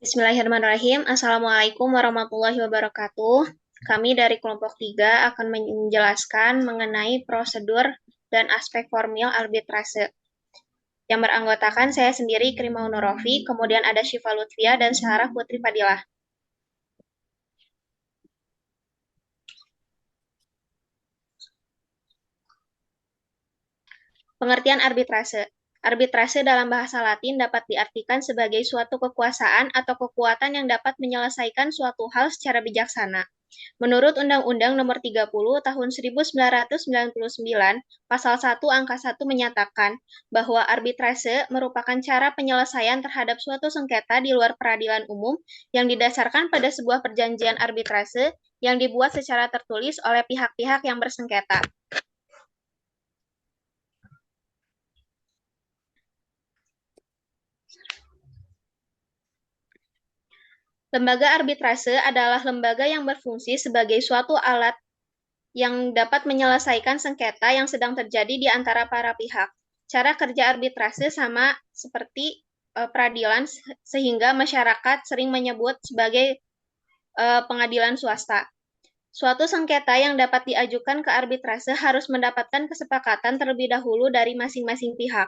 Bismillahirrahmanirrahim. Assalamualaikum warahmatullahi wabarakatuh. Kami dari kelompok 3 akan menjelaskan mengenai prosedur dan aspek formil arbitrase. Yang beranggotakan saya sendiri, Krimaul Norofi, kemudian ada Syifa Lutfia dan Sarah Putri Fadilah. Pengertian arbitrase. Arbitrase dalam bahasa Latin dapat diartikan sebagai suatu kekuasaan atau kekuatan yang dapat menyelesaikan suatu hal secara bijaksana. Menurut Undang-Undang Nomor 30 Tahun 1999, Pasal 1 Angka 1 menyatakan bahwa arbitrase merupakan cara penyelesaian terhadap suatu sengketa di luar peradilan umum yang didasarkan pada sebuah perjanjian arbitrase yang dibuat secara tertulis oleh pihak-pihak yang bersengketa. Lembaga arbitrase adalah lembaga yang berfungsi sebagai suatu alat yang dapat menyelesaikan sengketa yang sedang terjadi di antara para pihak. Cara kerja arbitrase sama seperti peradilan, sehingga masyarakat sering menyebut sebagai pengadilan swasta. Suatu sengketa yang dapat diajukan ke arbitrase harus mendapatkan kesepakatan terlebih dahulu dari masing-masing pihak.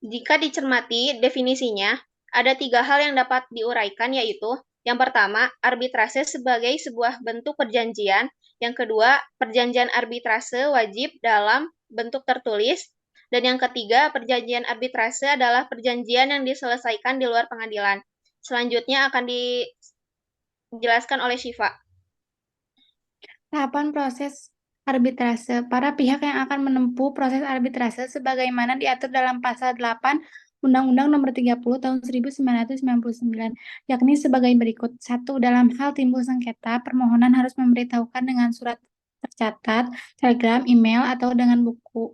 Jika dicermati definisinya, ada 3 hal yang dapat diuraikan, yaitu yang pertama, arbitrase sebagai sebuah bentuk perjanjian. Yang kedua, perjanjian arbitrase wajib dalam bentuk tertulis. Dan yang ketiga, perjanjian arbitrase adalah perjanjian yang diselesaikan di luar pengadilan. Selanjutnya akan dijelaskan oleh Syifa. Tahapan proses arbitrase. Para pihak yang akan menempuh proses arbitrase sebagaimana diatur dalam Pasal 8 Undang-Undang Nomor 30 Tahun 1999, yakni sebagai berikut. 1. Dalam hal timbul sengketa, permohonan harus memberitahukan dengan surat tercatat, telegram, email, atau dengan buku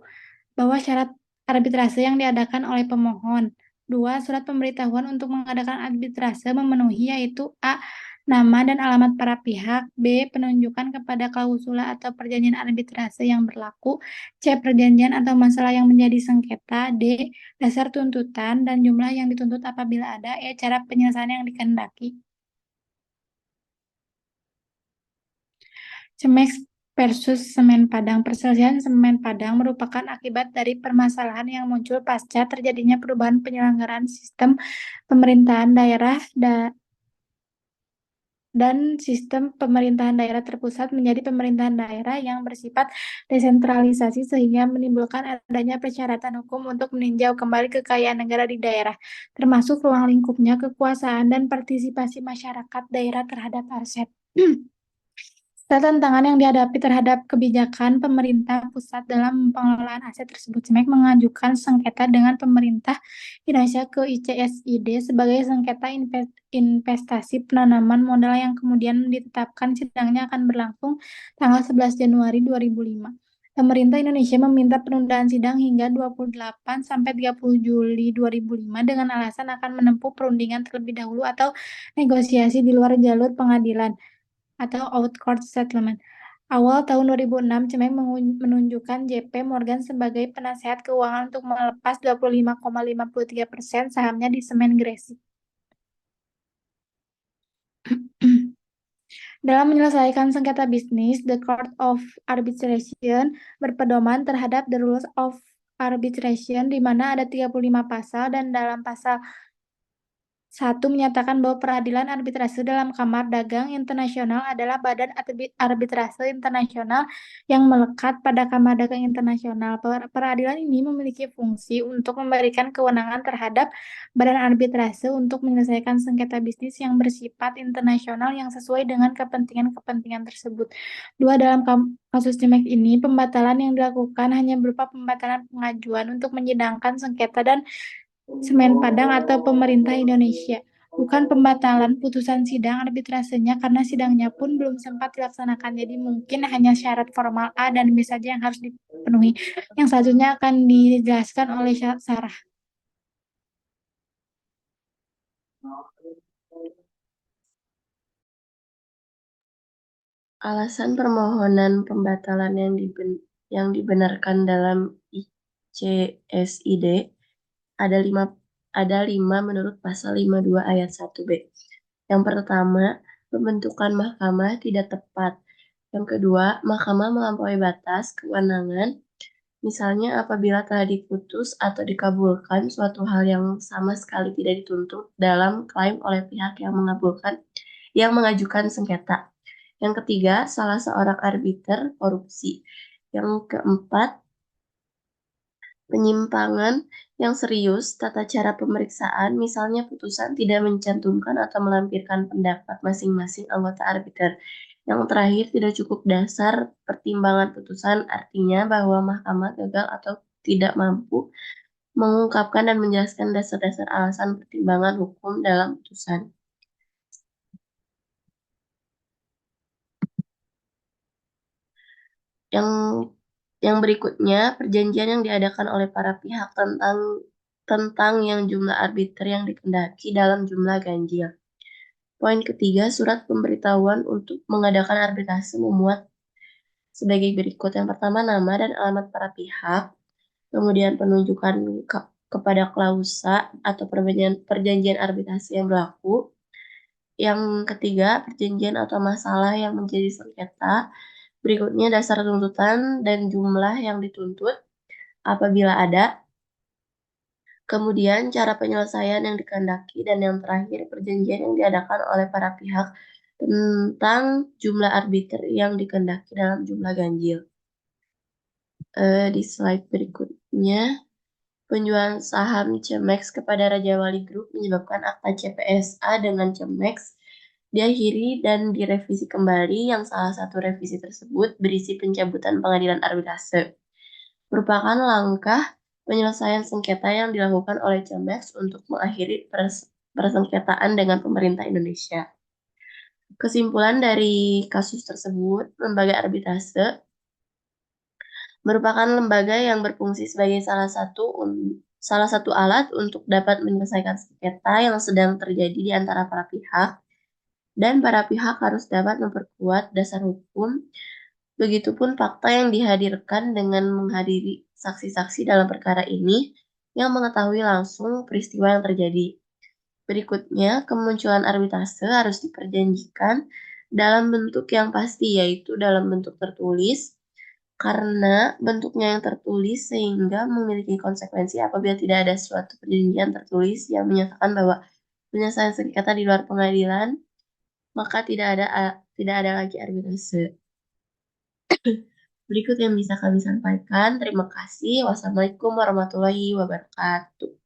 bahwa syarat arbitrase yang diadakan oleh pemohon. 2. Surat pemberitahuan untuk mengadakan arbitrase memenuhi, yaitu A. Nama dan alamat para pihak. B. Penunjukan kepada klausula atau perjanjian arbitrase yang berlaku. C. Perjanjian atau masalah yang menjadi sengketa. D. Dasar tuntutan dan jumlah yang dituntut apabila ada. E. Cara penyelesaian yang dikehendaki. Cemex versus Semen Padang. Perselisihan Semen Padang merupakan akibat dari permasalahan yang muncul pasca terjadinya perubahan penyelenggaraan sistem pemerintahan daerah dan sistem pemerintahan daerah terpusat menjadi pemerintahan daerah yang bersifat desentralisasi sehingga menimbulkan adanya persyaratan hukum untuk meninjau kembali kekayaan negara di daerah, termasuk ruang lingkupnya, kekuasaan, dan partisipasi masyarakat daerah terhadap aset. Tantangan yang dihadapi terhadap kebijakan pemerintah pusat dalam pengelolaan aset tersebut. CEMEK mengajukan sengketa dengan pemerintah Indonesia ke ICSID sebagai sengketa investasi penanaman modal yang kemudian ditetapkan sidangnya akan berlangsung tanggal 11 Januari 2005. Pemerintah Indonesia meminta penundaan sidang hingga 28 sampai 30 Juli 2005 dengan alasan akan menempuh perundingan terlebih dahulu atau negosiasi di luar jalur pengadilan atau out court settlement. Awal tahun 2006, CEMEK menunjukkan JP Morgan sebagai penasehat keuangan untuk melepas 25,53% sahamnya di Semen Gresik. Dalam menyelesaikan sengketa bisnis, the Court of Arbitration berpedoman terhadap the Rules of Arbitration, di mana ada 35 pasal, dan dalam pasal 1 menyatakan bahwa peradilan arbitrase dalam Kamar Dagang Internasional adalah badan arbitrase internasional yang melekat pada Kamar Dagang Internasional. Peradilan ini memiliki fungsi untuk memberikan kewenangan terhadap badan arbitrase untuk menyelesaikan sengketa bisnis yang bersifat internasional yang sesuai dengan kepentingan-kepentingan tersebut. Dalam kasus CIMEK ini, pembatalan yang dilakukan hanya berupa pembatalan pengajuan untuk menyidangkan sengketa dan Semen Padang atau pemerintah Indonesia, bukan pembatalan putusan sidang arbitrasenya karena sidangnya pun belum sempat dilaksanakan. Jadi mungkin hanya syarat formal A dan B saja yang harus dipenuhi. Yang selanjutnya akan dijelaskan oleh Sarah. Alasan permohonan pembatalan yang dibenarkan dalam CSID ada lima menurut pasal 52 ayat 1B. Yang pertama, pembentukan mahkamah tidak tepat. Yang kedua, mahkamah melampaui batas kewenangan. Misalnya apabila telah diputus atau dikabulkan suatu hal yang sama sekali tidak dituntut dalam klaim oleh pihak yang mengajukan sengketa. Yang ketiga, salah seorang arbiter korupsi. Yang keempat, penyimpangan yang serius tata cara pemeriksaan, misalnya putusan tidak mencantumkan atau melampirkan pendapat masing-masing anggota arbiter. Yang terakhir, tidak cukup dasar pertimbangan putusan, artinya bahwa mahkamah gagal atau tidak mampu mengungkapkan dan menjelaskan dasar-dasar alasan pertimbangan hukum dalam putusan. Yang yang berikutnya, perjanjian yang diadakan oleh para pihak tentang yang jumlah arbiter yang dikehendaki dalam jumlah ganjil. Poin ketiga, surat pemberitahuan untuk mengadakan arbitrase memuat sebagai berikut. Yang pertama, nama dan alamat para pihak, kemudian penunjukan kepada klausa atau perjanjian arbitrase yang berlaku. Yang ketiga, perjanjian atau masalah yang menjadi sengketa. Berikutnya, dasar tuntutan dan jumlah yang dituntut apabila ada. Kemudian, cara penyelesaian yang dikehendaki. Dan yang terakhir, perjanjian yang diadakan oleh para pihak tentang jumlah arbiter yang dikehendaki dalam jumlah ganjil. Di slide berikutnya, penjualan saham Cemex kepada Raja Wali Group menyebabkan akta CPSA dengan Cemex diakhiri dan direvisi kembali, yang salah satu revisi tersebut berisi pencabutan pengadilan arbitrase. Merupakan langkah penyelesaian sengketa yang dilakukan oleh Cemex untuk mengakhiri persengketaan dengan pemerintah Indonesia. Kesimpulan dari kasus tersebut, lembaga arbitrase merupakan lembaga yang berfungsi sebagai salah satu alat untuk dapat menyelesaikan sengketa yang sedang terjadi di antara para pihak, dan para pihak harus dapat memperkuat dasar hukum. Begitupun fakta yang dihadirkan dengan menghadiri saksi-saksi dalam perkara ini yang mengetahui langsung peristiwa yang terjadi. Berikutnya, kemunculan arbitrase harus diperjanjikan dalam bentuk yang pasti, yaitu dalam bentuk tertulis, karena bentuknya yang tertulis sehingga memiliki konsekuensi. Apabila tidak ada suatu perjanjian tertulis yang menyatakan bahwa penyelesaian sengketa di luar pengadilan, maka tidak ada lagi arbitrase. Berikut yang bisa kami sampaikan. Terima kasih. Wassalamualaikum warahmatullahi wabarakatuh.